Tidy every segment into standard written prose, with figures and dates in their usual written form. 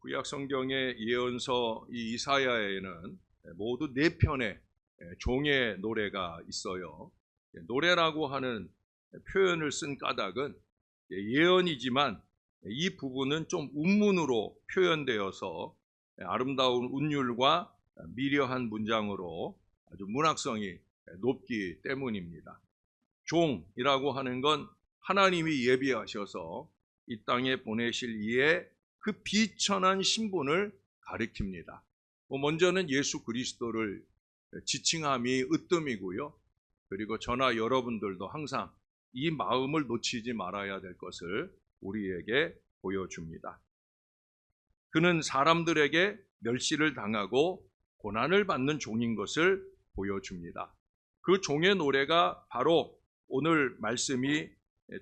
구약 성경의 예언서 이 이사야에는 모두 4편의 종의 노래가 있어요. 노래라고 하는 표현을 쓴 까닭은 예언이지만 이 부분은 좀 운문으로 표현되어서 아름다운 운율과 미려한 문장으로 아주 문학성이 높기 때문입니다. 종이라고 하는 건 하나님이 예비하셔서 이 땅에 보내실 이에 그 비천한 신분을 가리킵니다. 먼저는 예수 그리스도를 지칭함이 으뜸이고요. 그리고 저나 여러분들도 항상 이 마음을 놓치지 말아야 될 것을 우리에게 보여줍니다. 그는 사람들에게 멸시를 당하고 고난을 받는 종인 것을 보여줍니다. 그 종의 노래가 바로 오늘 말씀이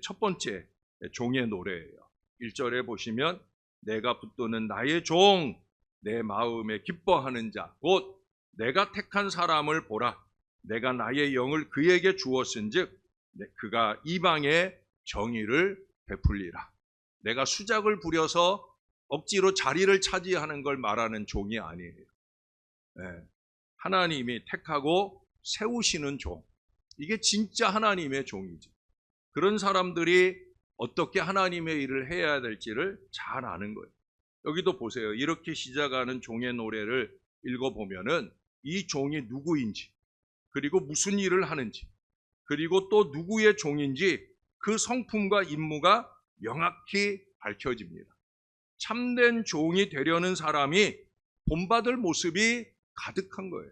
첫 번째 종의 노래예요. 1절에 보시면 내가 붙드는 나의 종, 내 마음에 기뻐하는 자, 곧 내가 택한 사람을 보라. 내가 나의 영을 그에게 주었은즉 그가 이방에 정의를 베풀리라. 내가 수작을 부려서 억지로 자리를 차지하는 걸 말하는 종이 아니에요. 하나님이 택하고 세우시는 종. 이게 진짜 하나님의 종이지. 그런 사람들이 어떻게 하나님의 일을 해야 될지를 잘 아는 거예요. 여기도 보세요. 이렇게 시작하는 종의 노래를 읽어보면은 이 종이 누구인지, 그리고 무슨 일을 하는지, 그리고 또 누구의 종인지 그 성품과 임무가 명확히 밝혀집니다. 참된 종이 되려는 사람이 본받을 모습이 가득한 거예요.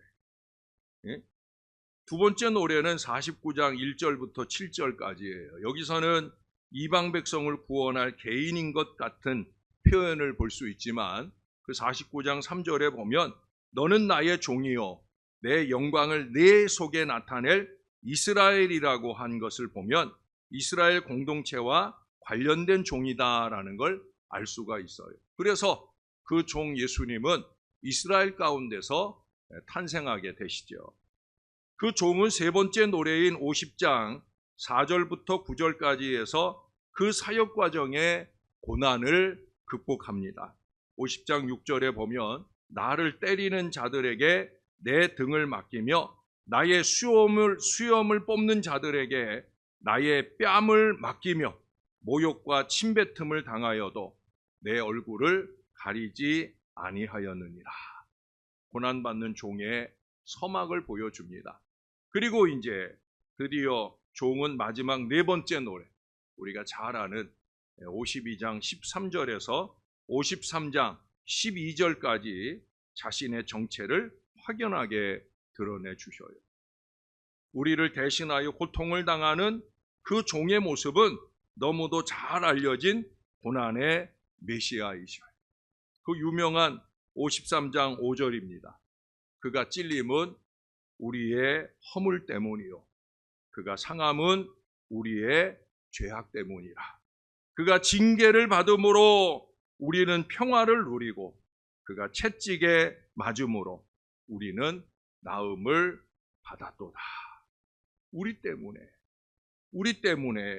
두 번째 노래는 49장 1절부터 7절까지예요. 여기서는 이방 백성을 구원할 개인인 것 같은 표현을 볼 수 있지만 그 49장 3절에 보면 너는 나의 종이요 내 영광을 내 속에 나타낼 이스라엘이라고 한 것을 보면 이스라엘 공동체와 관련된 종이다라는 걸 알 수가 있어요. 그래서 그 종 예수님은 이스라엘 가운데서 탄생하게 되시죠. 그 종은 세 번째 노래인 50장 4절부터 9절까지에서 그 사역 과정의 고난을 극복합니다. 50장 6절에 보면 나를 때리는 자들에게 내 등을 맡기며 나의 수염을 뽑는 자들에게 나의 뺨을 맡기며 모욕과 침뱉음을 당하여도 내 얼굴을 가리지 아니하였느니라. 고난받는 종의 서막을 보여줍니다. 그리고 이제 드디어 종은 마지막 네 번째 노래, 우리가 잘 아는 52장 13절에서 53장 12절까지 자신의 정체를 확연하게 드러내 주셔요. 우리를 대신하여 고통을 당하는 그 종의 모습은 너무도 잘 알려진 고난의 메시아이셔요. 그 유명한 53장 5절입니다. 그가 찔림은 우리의 허물 때문이요 그가 상함은 우리의 죄악 때문이라. 그가 징계를 받음으로 우리는 평화를 누리고 그가 채찍에 맞음으로 우리는 나음을 받았도다. 우리 때문에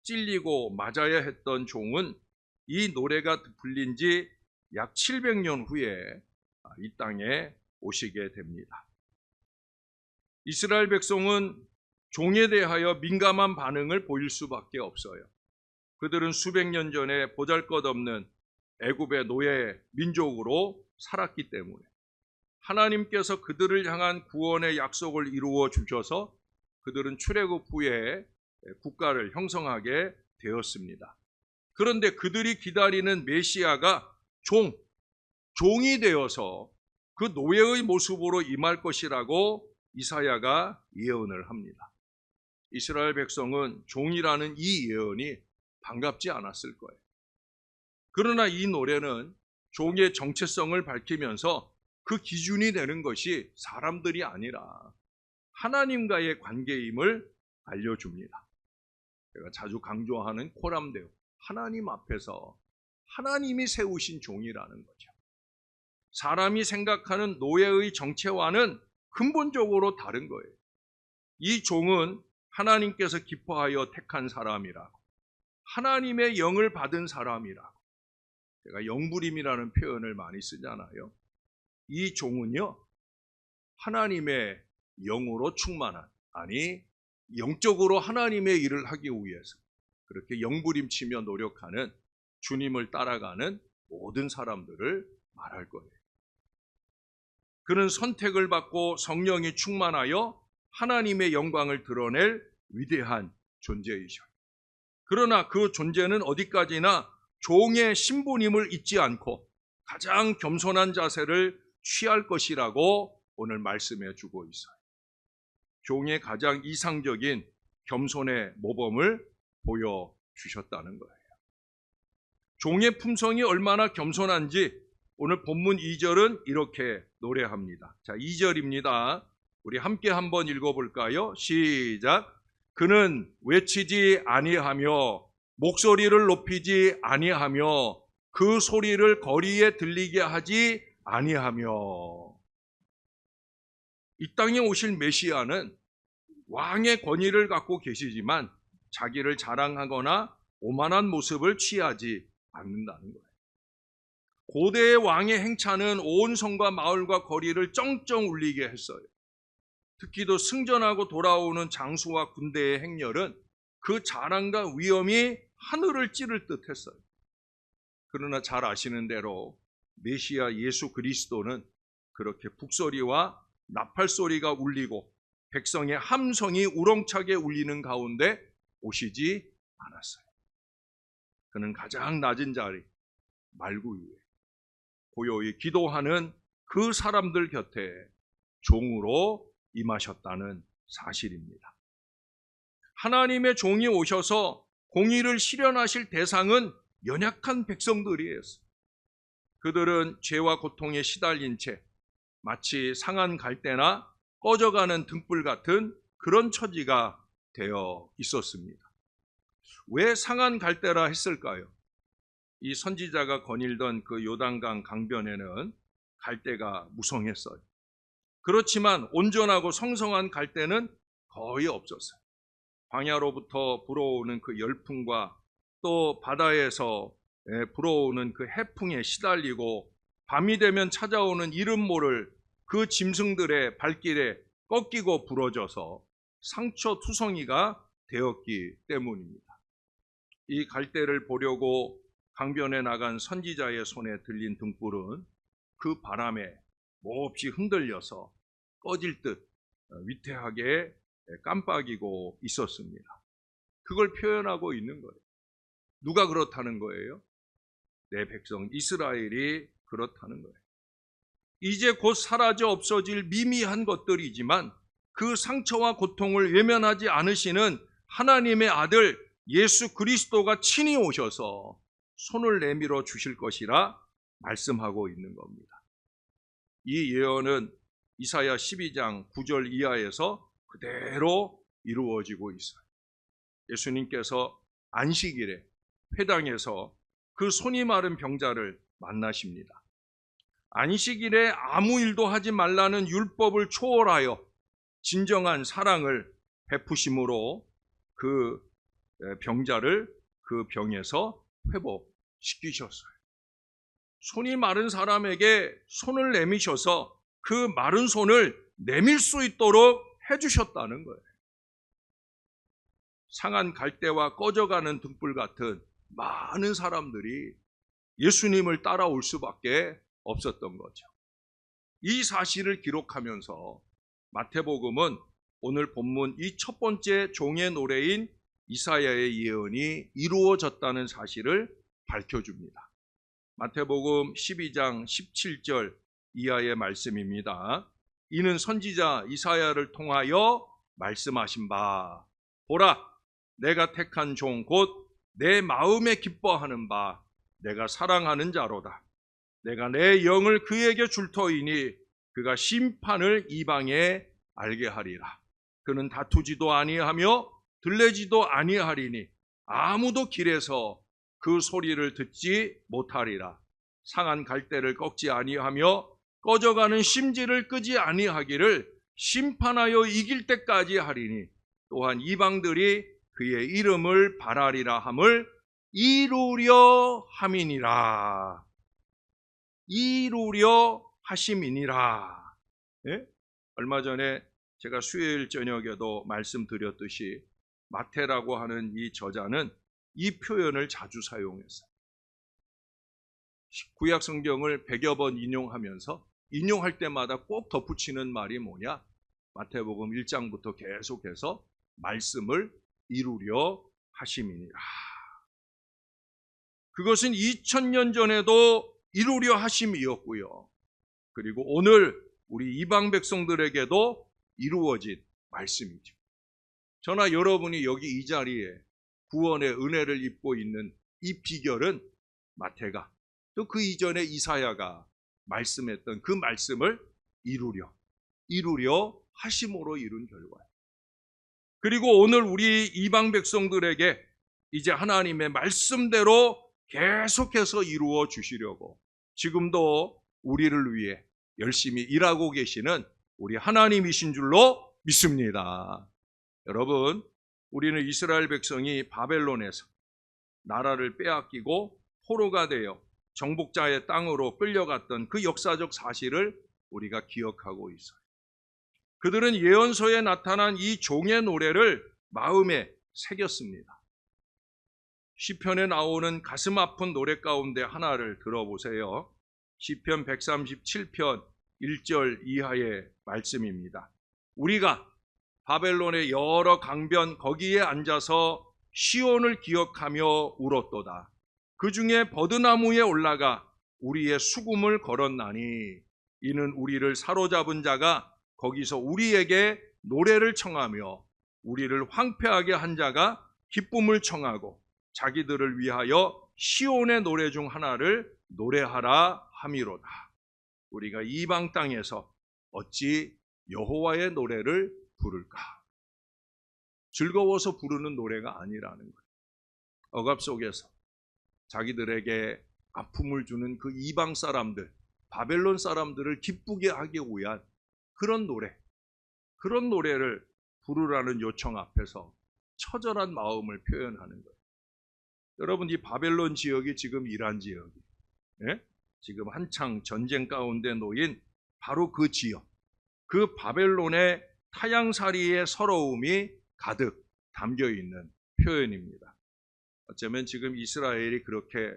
찔리고 맞아야 했던 종은 이 노래가 불린 지 약 700년 후에 이 땅에 오시게 됩니다. 이스라엘 백성은 종에 대하여 민감한 반응을 보일 수밖에 없어요. 그들은 수백 년 전에 보잘것없는 애굽의 노예 민족으로 살았기 때문에 하나님께서 그들을 향한 구원의 약속을 이루어 주셔서 그들은 출애굽 후에 국가를 형성하게 되었습니다. 그런데 그들이 기다리는 메시아가 종이 되어서 그 노예의 모습으로 임할 것이라고 이사야가 예언을 합니다. 이스라엘 백성은 종이라는 이 예언이 반갑지 않았을 거예요. 그러나 이 노래는 종의 정체성을 밝히면서 그 기준이 되는 것이 사람들이 아니라 하나님과의 관계임을 알려줍니다. 제가 자주 강조하는 코람데오, 하나님 앞에서 하나님이 세우신 종이라는 거죠. 사람이 생각하는 노예의 정체와는 근본적으로 다른 거예요. 이 종은 하나님께서 기뻐하여 택한 사람이라고, 하나님의 영을 받은 사람이라고, 제가 영부림이라는 표현을 많이 쓰잖아요. 이 종은요, 하나님의 영으로 충만한, 아니 영적으로 하나님의 일을 하기 위해서 그렇게 영부림치며 노력하는, 주님을 따라가는 모든 사람들을 말할 거예요. 그는 선택을 받고 성령이 충만하여 하나님의 영광을 드러낼 위대한 존재이셔요. 그러나 그 존재는 어디까지나 종의 신분임을 잊지 않고 가장 겸손한 자세를 취할 것이라고 오늘 말씀해 주고 있어요. 종의 가장 이상적인 겸손의 모범을 보여주셨다는 거예요. 종의 품성이 얼마나 겸손한지 오늘 본문 2절은 이렇게 노래합니다. 자, 2절입니다. 우리 함께 한번 읽어볼까요? 시작. 그는 외치지 아니하며 목소리를 높이지 아니하며 그 소리를 거리에 들리게 하지 아니하며. 이 땅에 오실 메시아는 왕의 권위를 갖고 계시지만 자기를 자랑하거나 오만한 모습을 취하지 않는다는 거예요. 고대의 왕의 행차는 온 성과 마을과 거리를 쩡쩡 울리게 했어요. 특히도 승전하고 돌아오는 장수와 군대의 행렬은 그 자랑과 위엄이 하늘을 찌를 듯 했어요. 그러나 잘 아시는 대로 메시아 예수 그리스도는 그렇게 북소리와 나팔소리가 울리고 백성의 함성이 우렁차게 울리는 가운데 오시지 않았어요. 그는 가장 낮은 자리, 말구 위에 고요히 기도하는 그 사람들 곁에 종으로 임하셨다는 사실입니다. 하나님의 종이 오셔서 공의를 실현하실 대상은 연약한 백성들이에요. 그들은 죄와 고통에 시달린 채 마치 상한 갈대나 꺼져가는 등불 같은 그런 처지가 되어 있었습니다. 왜 상한 갈대라 했을까요? 이 선지자가 거닐던 그 요단강 강변에는 갈대가 무성했어요. 그렇지만 온전하고 성성한 갈대는 거의 없었어요. 광야로부터 불어오는 그 열풍과 또 바다에서 불어오는 그 해풍에 시달리고 밤이 되면 찾아오는 이름 모를 그 짐승들의 발길에 꺾이고 부러져서 상처투성이가 되었기 때문입니다. 이 갈대를 보려고 강변에 나간 선지자의 손에 들린 등불은 그 바람에 몹시 흔들려서 꺼질 듯 위태하게 깜빡이고 있었습니다. 그걸 표현하고 있는 거예요. 누가 그렇다는 거예요? 내 백성 이스라엘이 그렇다는 거예요. 이제 곧 사라져 없어질 미미한 것들이지만 그 상처와 고통을 외면하지 않으시는 하나님의 아들 예수 그리스도가 친히 오셔서 손을 내밀어 주실 것이라 말씀하고 있는 겁니다. 이 예언은 이사야 12장 9절 이하에서 그대로 이루어지고 있어요. 예수님께서 안식일에 회당에서 그 손이 마른 병자를 만나십니다. 안식일에 아무 일도 하지 말라는 율법을 초월하여 진정한 사랑을 베푸심으로 그 병자를 그 병에서 회복시키셨어요. 손이 마른 사람에게 손을 내미셔서 그 마른 손을 내밀 수 있도록 해주셨다는 거예요. 상한 갈대와 꺼져가는 등불 같은 많은 사람들이 예수님을 따라올 수밖에 없었던 거죠. 이 사실을 기록하면서 마태복음은 오늘 본문 이 첫 번째 종의 노래인 이사야의 예언이 이루어졌다는 사실을 밝혀줍니다. 마태복음 12장 17절 이하의 말씀입니다. 이는 선지자 이사야를 통하여 말씀하신 바, 보라, 내가 택한 종 곧 내 마음에 기뻐하는 바, 내가 사랑하는 자로다. 내가 내 영을 그에게 줄 터이니 그가 심판을 이방에 알게 하리라. 그는 다투지도 아니하며 들레지도 아니하리니 아무도 길에서 그 소리를 듣지 못하리라. 상한 갈대를 꺾지 아니하며 꺼져가는 심지를 끄지 아니하기를 심판하여 이길 때까지 하리니 또한 이방들이 그의 이름을 바라리라 함을 이루려 함이니라. 이루려 하심이니라. 예? 얼마 전에 제가 수요일 저녁에도 말씀드렸듯이 마태라고 하는 이 저자는 이 표현을 자주 사용했어요. 구약 성경을 100여 번 인용하면서 인용할 때마다 꼭 덧붙이는 말이 뭐냐? 마태복음 1장부터 계속해서 말씀을 이루려 하심이니라. 그것은 2000년 전에도 이루려 하심이었고요. 그리고 오늘 우리 이방 백성들에게도 이루어진 말씀이죠. 저나 여러분이 여기 이 자리에 구원의 은혜를 입고 있는 이 비결은 마태가 또 그 이전에 이사야가 말씀했던 그 말씀을 이루려 하심으로 이룬 결과예요. 그리고 오늘 우리 이방 백성들에게 이제 하나님의 말씀대로 계속해서 이루어 주시려고 지금도 우리를 위해 열심히 일하고 계시는 우리 하나님이신 줄로 믿습니다. 여러분, 우리는 이스라엘 백성이 바벨론에서 나라를 빼앗기고 포로가 되어 정복자의 땅으로 끌려갔던 그 역사적 사실을 우리가 기억하고 있어요. 그들은 예언서에 나타난 이 종의 노래를 마음에 새겼습니다. 시편에 나오는 가슴 아픈 노래 가운데 하나를 들어보세요. 시편 137편 1절 이하의 말씀입니다. 우리가 바벨론의 여러 강변 거기에 앉아서 시온을 기억하며 울었도다. 그 중에 버드나무에 올라가 우리의 수금을 걸었나니 이는 우리를 사로잡은 자가 거기서 우리에게 노래를 청하며 우리를 황폐하게 한 자가 기쁨을 청하고 자기들을 위하여 시온의 노래 중 하나를 노래하라 함이로다. 우리가 이방 땅에서 어찌 여호와의 노래를 부를까? 즐거워서 부르는 노래가 아니라는 거예요. 억압 속에서 자기들에게 아픔을 주는 그 이방 사람들, 바벨론 사람들을 기쁘게 하기 위한 그런 노래를 부르라는 요청 앞에서 처절한 마음을 표현하는 거예요. 여러분, 이 바벨론 지역이 지금 이란 지역이, 예? 지금 한창 전쟁 가운데 놓인 바로 그 지역, 그 바벨론의 타향살이의 서러움이 가득 담겨 있는 표현입니다. 어쩌면 지금 이스라엘이 그렇게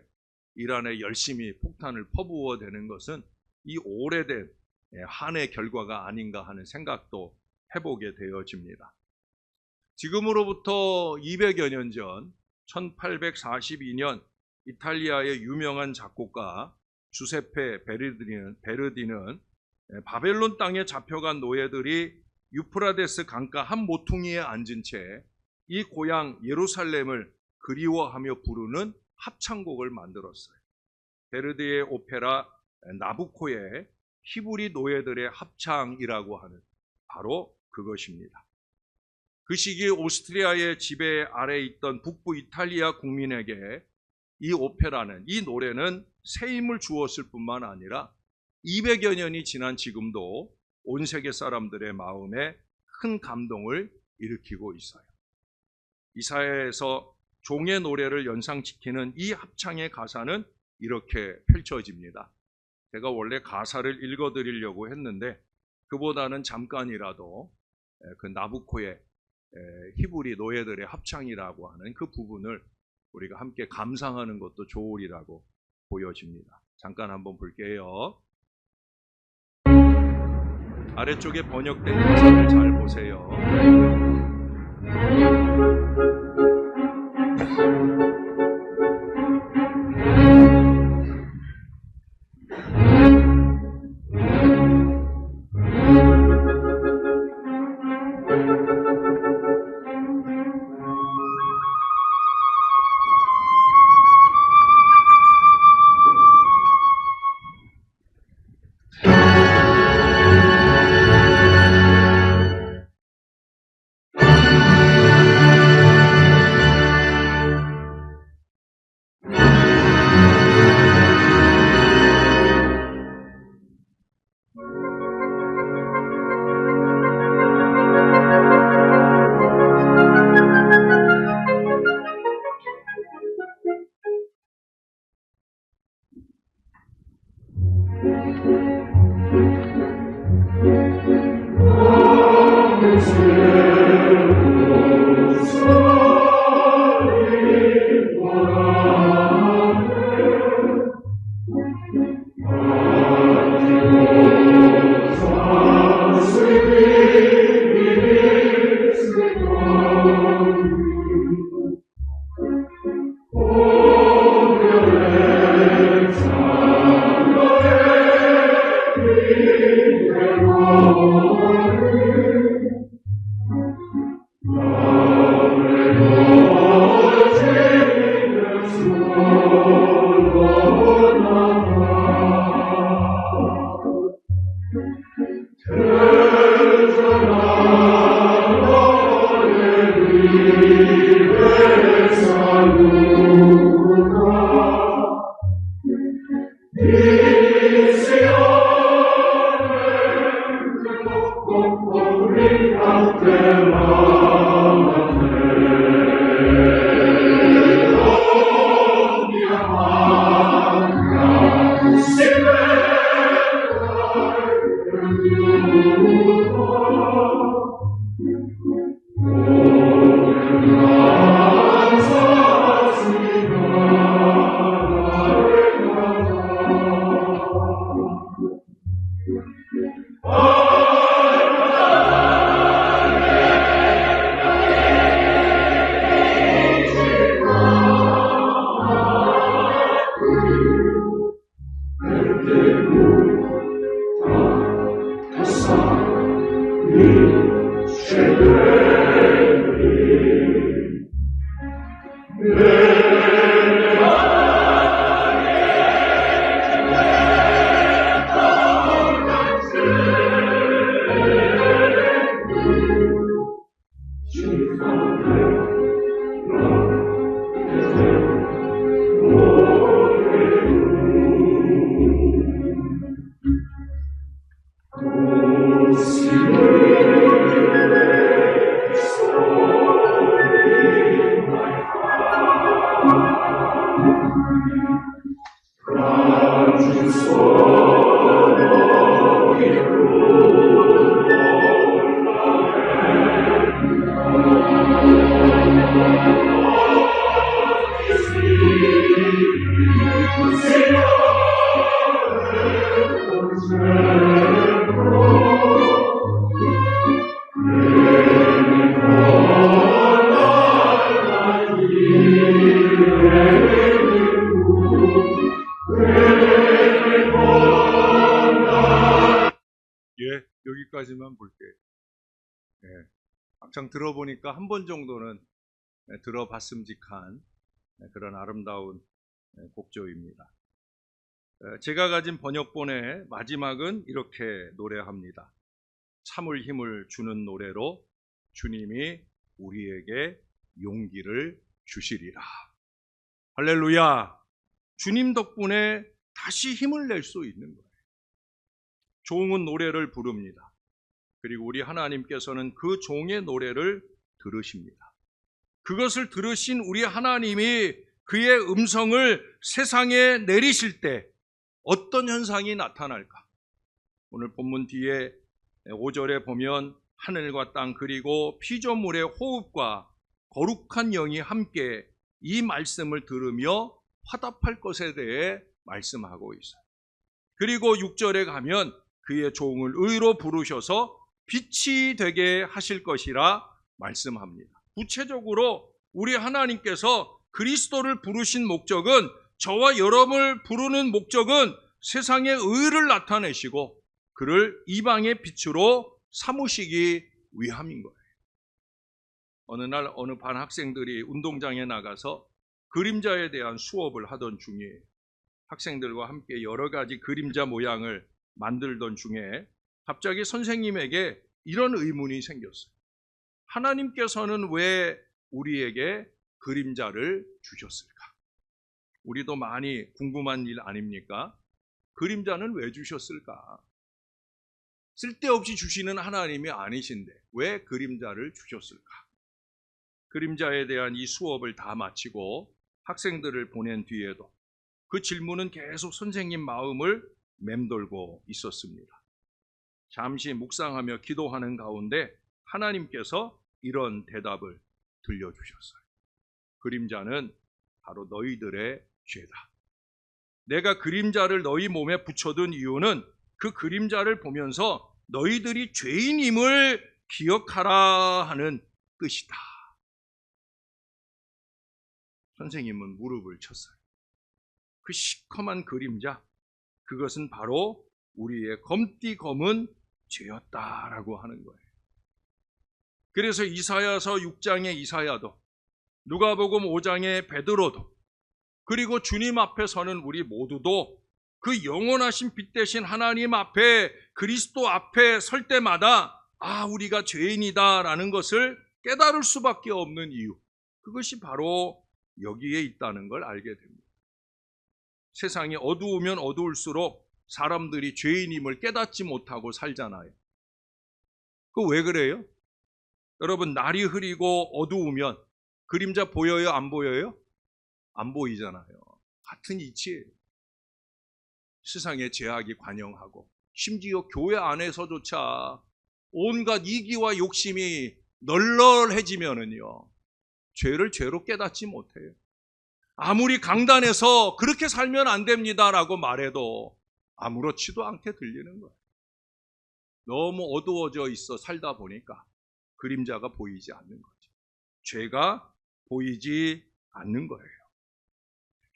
이란에 열심히 폭탄을 퍼부어 대는 것은 이 오래된 한해 결과가 아닌가 하는 생각도 해보게 되어집니다. 지금으로부터 200여 년 전 1842년 이탈리아의 유명한 작곡가 주세페 베르디는 바벨론 땅에 잡혀간 노예들이 유프라데스 강가 한 모퉁이에 앉은 채 이 고향 예루살렘을 그리워하며 부르는 합창곡을 만들었어요. 베르디의 오페라 나부코의 히브리 노예들의 합창이라고 하는 바로 그것입니다. 그 시기 오스트리아의 지배 아래 있던 북부 이탈리아 국민에게 이 오페라는, 이 노래는 새 힘을 주었을 뿐만 아니라 200여 년이 지난 지금도 온 세계 사람들의 마음에 큰 감동을 일으키고 있어요. 이사야에서 종의 노래를 연상시키는 이 합창의 가사는 이렇게 펼쳐집니다. 제가 원래 가사를 읽어드리려고 했는데 그보다는 잠깐이라도 그 나부코의 히브리 노예들의 합창이라고 하는 그 부분을 우리가 함께 감상하는 것도 좋으리라고 보여집니다. 잠깐 한번 볼게요. 아래쪽에 번역된 가사를 잘 보세요. 막상 들어보니까 한 번 정도는 들어봤음직한 그런 아름다운 곡조입니다. 제가 가진 번역본의 마지막은 이렇게 노래합니다. 참을 힘을 주는 노래로 주님이 우리에게 용기를 주시리라. 할렐루야! 주님 덕분에 다시 힘을 낼 수 있는 거예요. 종은 노래를 부릅니다. 그리고 우리 하나님께서는 그 종의 노래를 들으십니다. 그것을 들으신 우리 하나님이 그의 음성을 세상에 내리실 때 어떤 현상이 나타날까? 오늘 본문 뒤에 5절에 보면 하늘과 땅 그리고 피조물의 호흡과 거룩한 영이 함께 이 말씀을 들으며 화답할 것에 대해 말씀하고 있어요. 그리고 6절에 가면 그의 종을 의로 부르셔서 빛이 되게 하실 것이라 말씀합니다. 구체적으로 우리 하나님께서 그리스도를 부르신 목적은, 저와 여러분을 부르는 목적은 세상에 의를 나타내시고 그를 이방의 빛으로 삼으시기 위함인 거예요. 어느 날 어느 반 학생들이 운동장에 나가서 그림자에 대한 수업을 하던 중에 학생들과 함께 여러 가지 그림자 모양을 만들던 중에 갑자기 선생님에게 이런 의문이 생겼어요. 하나님께서는 왜 우리에게 그림자를 주셨을까? 우리도 많이 궁금한 일 아닙니까? 그림자는 왜 주셨을까? 쓸데없이 주시는 하나님이 아니신데 왜 그림자를 주셨을까? 그림자에 대한 이 수업을 다 마치고 학생들을 보낸 뒤에도 그 질문은 계속 선생님 마음을 맴돌고 있었습니다. 잠시 묵상하며 기도하는 가운데 하나님께서 이런 대답을 들려주셨어요. 그림자는 바로 너희들의 죄다. 내가 그림자를 너희 몸에 붙여둔 이유는 그 그림자를 보면서 너희들이 죄인임을 기억하라 하는 뜻이다. 선생님은 무릎을 쳤어요. 그 시커먼 그림자, 그것은 바로 우리의 검디 검은 죄였다라고 하는 거예요. 그래서 이사야서 6장의 이사야도, 누가복음 5장의 베드로도, 그리고 주님 앞에 서는 우리 모두도 그 영원하신 빛 대신 하나님 앞에, 그리스도 앞에 설 때마다 우리가 죄인이다라는 것을 깨달을 수밖에 없는 이유, 그것이 바로 여기에 있다는 걸 알게 됩니다. 세상이 어두우면 어두울수록 사람들이 죄인임을 깨닫지 못하고 살잖아요. 그거 왜 그래요? 여러분, 날이 흐리고 어두우면 그림자 보여요? 안 보여요? 안 보이잖아요. 같은 이치예요. 세상의 죄악이 관영하고 심지어 교회 안에서조차 온갖 이기와 욕심이 널널해지면은요, 죄를 죄로 깨닫지 못해요. 아무리 강단에서 그렇게 살면 안 됩니다라고 말해도 아무렇지도 않게 들리는 거예요. 너무 어두워져 있어 살다 보니까 그림자가 보이지 않는 거죠. 죄가 보이지 않는 거예요.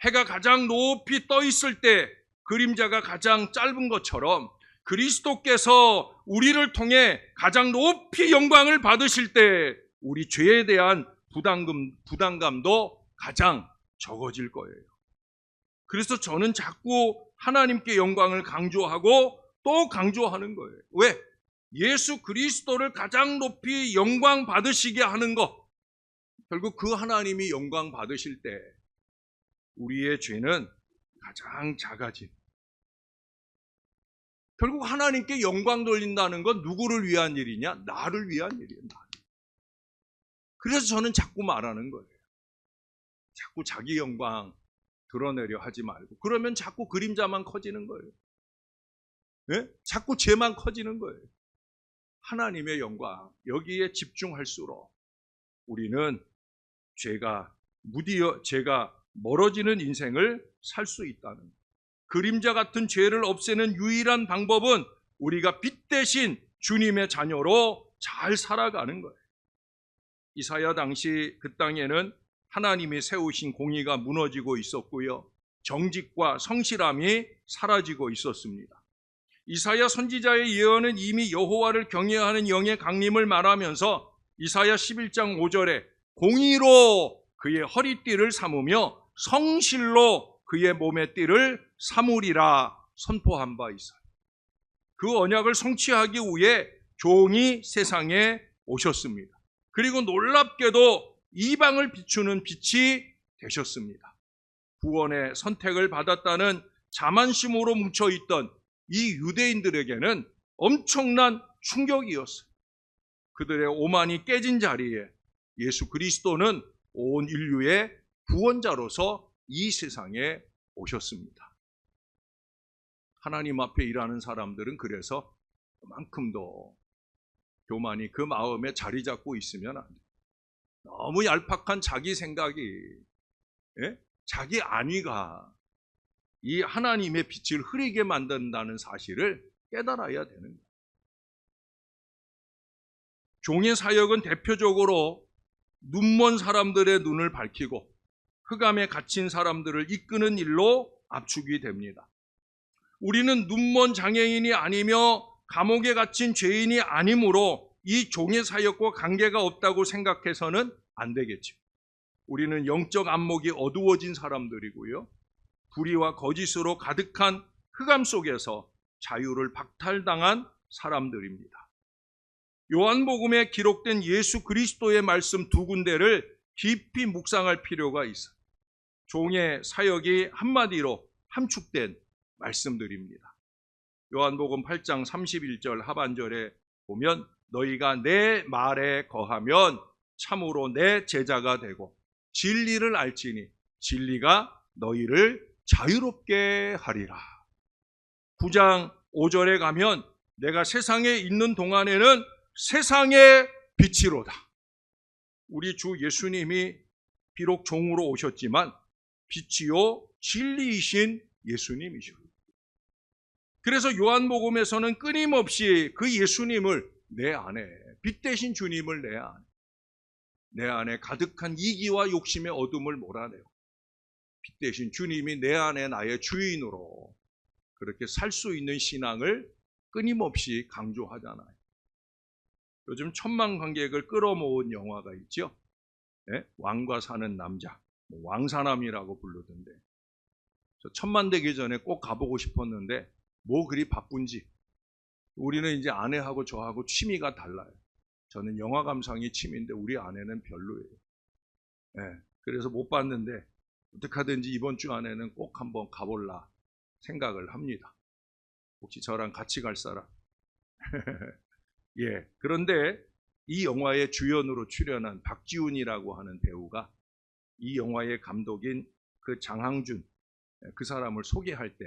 해가 가장 높이 떠 있을 때 그림자가 가장 짧은 것처럼 그리스도께서 우리를 통해 가장 높이 영광을 받으실 때 우리 죄에 대한 부담감도 가장 적어질 거예요. 그래서 저는 자꾸 하나님께 영광을 강조하고 또 강조하는 거예요. 왜? 예수 그리스도를 가장 높이 영광 받으시게 하는 것, 결국 그 하나님이 영광 받으실 때 우리의 죄는 가장 작아진, 결국 하나님께 영광 돌린다는 건 누구를 위한 일이냐? 나를 위한 일이에요. 나를. 그래서 저는 자꾸 말하는 거예요. 자꾸 자기 영광 드러내려 하지 말고, 그러면 자꾸 그림자만 커지는 거예요. 네? 자꾸 죄만 커지는 거예요. 하나님의 영광, 여기에 집중할수록 우리는 죄가 멀어지는 인생을 살 수 있다는 거예요. 그림자 같은 죄를 없애는 유일한 방법은 우리가 빛 대신 주님의 자녀로 잘 살아가는 거예요. 이사야 당시 그 땅에는 하나님이 세우신 공의가 무너지고 있었고요, 정직과 성실함이 사라지고 있었습니다. 이사야 선지자의 예언은 이미 여호와를 경외하는 영의 강림을 말하면서 이사야 11장 5절에 공의로 그의 허리띠를 삼으며 성실로 그의 몸의 띠를 삼으리라 선포한 바 있어요. 그 언약을 성취하기 위해 종이 세상에 오셨습니다. 그리고 놀랍게도 이방을 비추는 빛이 되셨습니다. 구원의 선택을 받았다는 자만심으로 뭉쳐있던 이 유대인들에게는 엄청난 충격이었어요. 그들의 오만이 깨진 자리에 예수 그리스도는 온 인류의 구원자로서 이 세상에 오셨습니다. 하나님 앞에 일하는 사람들은 그래서 그만큼도 교만이 그 마음에 자리 잡고 있으면 안 돼요. 너무 얄팍한 자기 생각이, 자기 안위가 이 하나님의 빛을 흐리게 만든다는 사실을 깨달아야 되는 거예요. 종의 사역은 대표적으로 눈먼 사람들의 눈을 밝히고 흑암에 갇힌 사람들을 이끄는 일로 압축이 됩니다. 우리는 눈먼 장애인이 아니며 감옥에 갇힌 죄인이 아니므로 이 종의 사역과 관계가 없다고 생각해서는 안 되겠죠. 우리는 영적 안목이 어두워진 사람들이고요. 불의와 거짓으로 가득한 흑암 속에서 자유를 박탈당한 사람들입니다. 요한복음에 기록된 예수 그리스도의 말씀 두 군데를 깊이 묵상할 필요가 있어요. 종의 사역이 한마디로 함축된 말씀들입니다. 요한복음 8장 31절 하반절에 보면 너희가 내 말에 거하면 참으로 내 제자가 되고 진리를 알지니 진리가 너희를 자유롭게 하리라. 9장 5절에 가면 내가 세상에 있는 동안에는 세상의 빛이로다. 우리 주 예수님이 비록 종으로 오셨지만 빛이요 진리이신 예수님이죠. 그래서 요한복음에서는 끊임없이 그 예수님을 내 안에, 빛 대신 주님을 내 안에 가득한 이기와 욕심의 어둠을 몰아내고 빛 대신 주님이 내 안에 나의 주인으로 그렇게 살 수 있는 신앙을 끊임없이 강조하잖아요. 요즘 천만 관객을 끌어모은 영화가 있죠. 네? 왕과 사는 남자, 왕사남이라고 부르던데 저 천만 되기 전에 꼭 가보고 싶었는데 뭐 그리 바쁜지 우리는 이제 아내하고 저하고 취미가 달라요. 저는 영화 감상이 취미인데 우리 아내는 별로예요. 네, 그래서 못 봤는데 어떡하든지 이번 주 안에는 꼭 한번 가볼라 생각을 합니다. 혹시 저랑 같이 갈 사람? 예, 그런데 이 영화의 주연으로 출연한 박지훈이라고 하는 배우가 이 영화의 감독인 그 장항준 그 사람을 소개할 때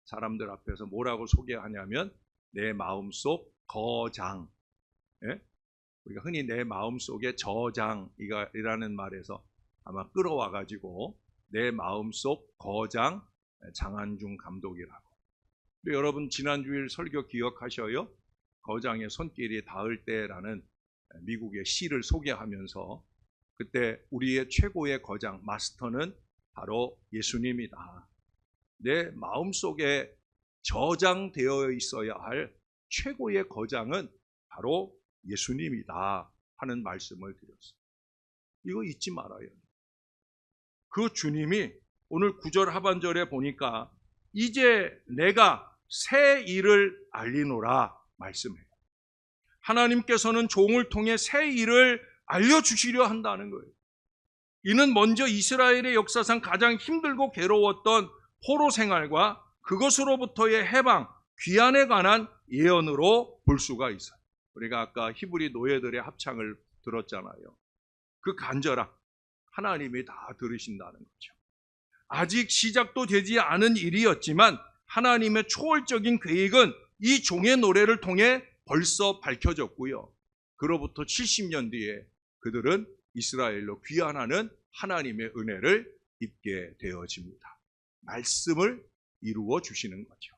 사람들 앞에서 뭐라고 소개하냐면 내 마음속 거장, 예? 우리가 흔히 내 마음속의 저장이라는 말에서 아마 끌어와가지고 내 마음속 거장 장항준 감독이라고. 여러분 지난주일 설교 기억하셔요? 거장의 손길이 닿을 때라는 미국의 시를 소개하면서 그때 우리의 최고의 거장, 마스터는 바로 예수님이다. 내 마음속에 저장되어 있어야 할 최고의 거장은 바로 예수님이다 하는 말씀을 드렸어요. 이거 잊지 말아요. 그 주님이 오늘 9절 하반절에 보니까 이제 내가 새 일을 알리노라 말씀해요. 하나님께서는 종을 통해 새 일을 알려주시려 한다는 거예요. 이는 먼저 이스라엘의 역사상 가장 힘들고 괴로웠던 포로 생활과 그것으로부터의 해방, 귀환에 관한 예언으로 볼 수가 있어요. 우리가 아까 히브리 노예들의 합창을 들었잖아요. 그 간절함, 하나님이 다 들으신다는 거죠. 아직 시작도 되지 않은 일이었지만 하나님의 초월적인 계획은 이 종의 노래를 통해 벌써 밝혀졌고요. 그로부터 70년 뒤에 그들은 이스라엘로 귀환하는 하나님의 은혜를 입게 되어집니다. 말씀을 이루어 주시는 거죠.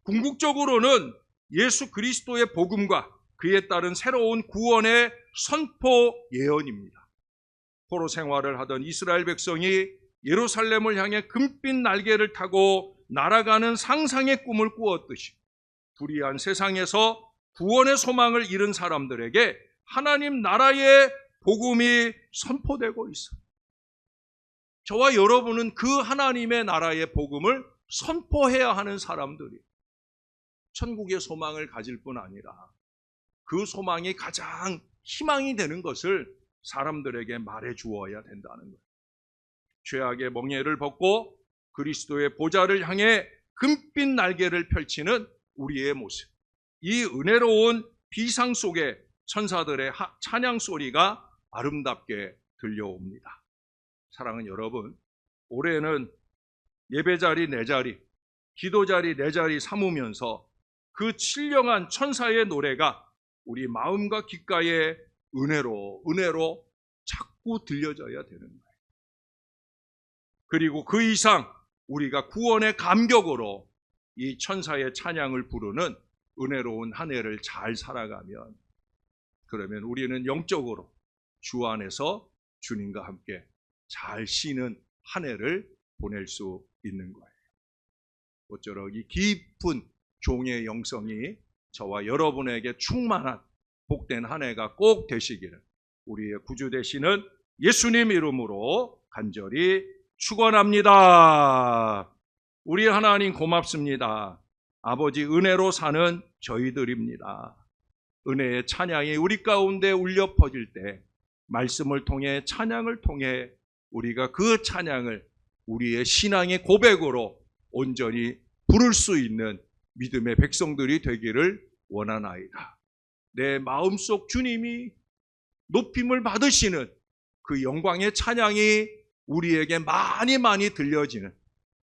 궁극적으로는 예수 그리스도의 복음과 그에 따른 새로운 구원의 선포 예언입니다. 포로 생활을 하던 이스라엘 백성이 예루살렘을 향해 금빛 날개를 타고 날아가는 상상의 꿈을 꾸었듯이 불의한 세상에서 구원의 소망을 잃은 사람들에게 하나님 나라의 복음이 선포되고 있어요. 저와 여러분은 그 하나님의 나라의 복음을 선포해야 하는 사람들이에요. 천국의 소망을 가질 뿐 아니라 그 소망이 가장 희망이 되는 것을 사람들에게 말해 주어야 된다는 거예요. 죄악의 멍에를 벗고 그리스도의 보좌를 향해 금빛 날개를 펼치는 우리의 모습. 이 은혜로운 비상 속에 천사들의 찬양 소리가 아름답게 들려옵니다. 사랑하는 여러분, 올해는 예배자리 4자리, 기도자리 4자리 삼으면서 그 신령한 천사의 노래가 우리 마음과 귓가에 은혜로 자꾸 들려져야 되는 거예요. 그리고 그 이상 우리가 구원의 감격으로 이 천사의 찬양을 부르는 은혜로운 한 해를 잘 살아가면, 그러면 우리는 영적으로 주 안에서 주님과 함께 잘 쉬는 한 해를 보낼 수 있는 거예요. 모쪼록 이 깊은 종의 영성이 저와 여러분에게 충만한 복된 한 해가 꼭 되시기를 우리의 구주 되시는 예수님 이름으로 간절히 축원합니다. 우리 하나님 고맙습니다. 아버지, 은혜로 사는 저희들입니다. 은혜의 찬양이 우리 가운데 울려 퍼질 때 말씀을 통해, 찬양을 통해 우리가 그 찬양을 우리의 신앙의 고백으로 온전히 부를 수 있는 믿음의 백성들이 되기를 원하나이다. 내 마음속 주님이 높임을 받으시는 그 영광의 찬양이 우리에게 많이 들려지는,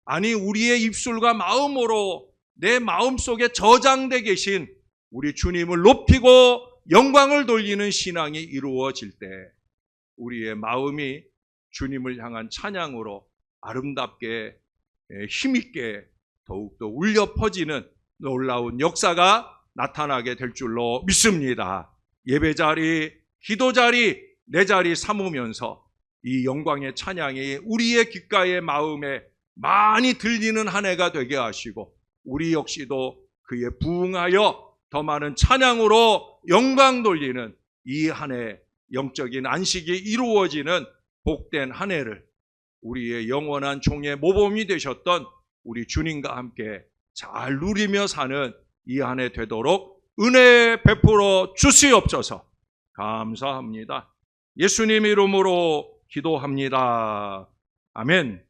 아니 우리의 입술과 마음으로 내 마음속에 저장돼 계신 우리 주님을 높이고 영광을 돌리는 신앙이 이루어질 때 우리의 마음이 주님을 향한 찬양으로 아름답게 힘있게 더욱더 울려 퍼지는 놀라운 역사가 나타나게 될 줄로 믿습니다. 예배자리, 기도자리, 4자리 삼으면서 이 영광의 찬양이 우리의 귓가에 마음에 많이 들리는 한 해가 되게 하시고 우리 역시도 그에 부응하여 더 많은 찬양으로 영광 돌리는 이 한 해 영적인 안식이 이루어지는 복된 한 해를 우리의 영원한 종의 모범이 되셨던 우리 주님과 함께 잘 누리며 사는 이 한 해 되도록 은혜 베풀어 주시옵소서. 감사합니다. 예수님 이름으로 기도합니다. 아멘.